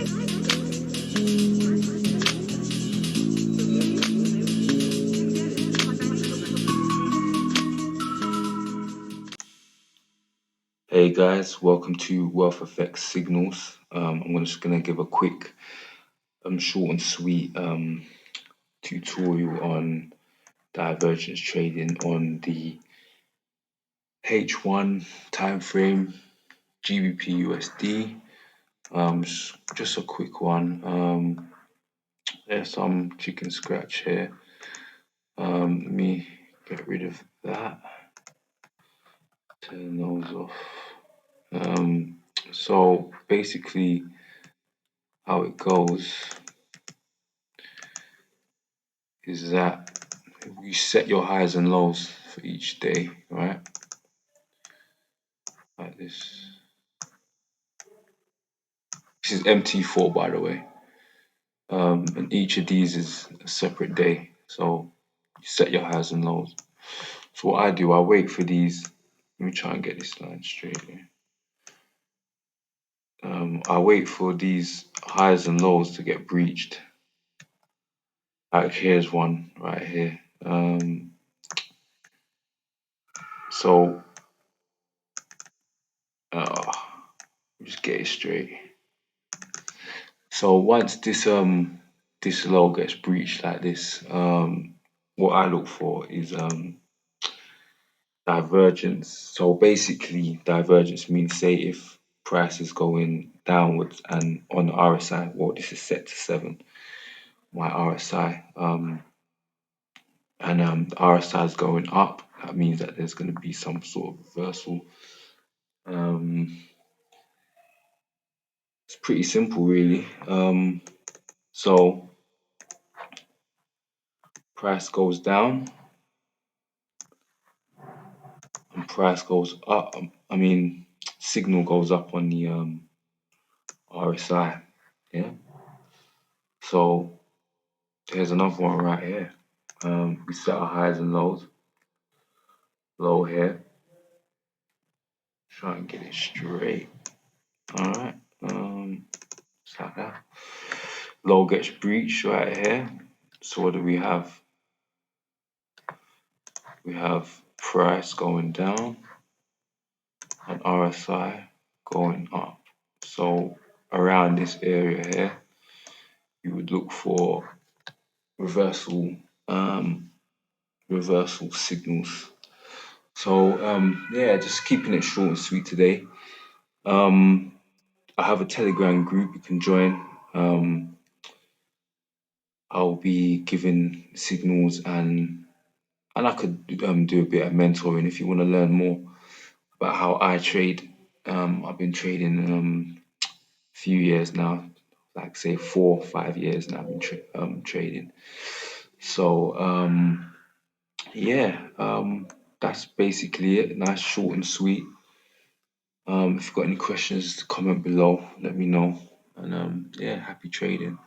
Hey guys, welcome to Wealthfx Signals. I'm just gonna give a quick, short and sweet tutorial on divergence trading on the H1 time frame, GBP USD. Just a quick one. There's some chicken scratch here. Let me get rid of that. Turn those off. So basically, how it goes is that you set your highs and lows for each day, right? Like this. This is MT4, by the way. And each of these is a separate day. So you set your highs and lows. So what I do, I wait for these. Let me try and get this line straight here. I wait for these highs and lows to get breached. Like here's one right here. So just get it straight. So once this low gets breached like this, what I look for is divergence. So basically, divergence means, say if price is going downwards and on the RSI, well, this is set to 7, my RSI, and the RSI is going up, that means that there's going to be some sort of reversal. It's pretty simple, really. So price goes down and price goes up. Signal goes up on the RSI. Yeah. So there's another one right here. We set our highs and lows. Low here. Try and get it straight. All right. Just like that. Low gets breached right here. So what do we have? We have price going down and RSI going up. So around this area here, you would look for reversal signals. So yeah, just keeping it short and sweet today. I have a Telegram group you can join. I'll be giving signals and I could do a bit of mentoring if you want to learn more about how I trade. I've been trading a few years now, like say 4 or 5 years now. I've been trading. So yeah, that's basically it. Nice, short and sweet. If you've got any questions, comment below. Let me know. And yeah, happy trading.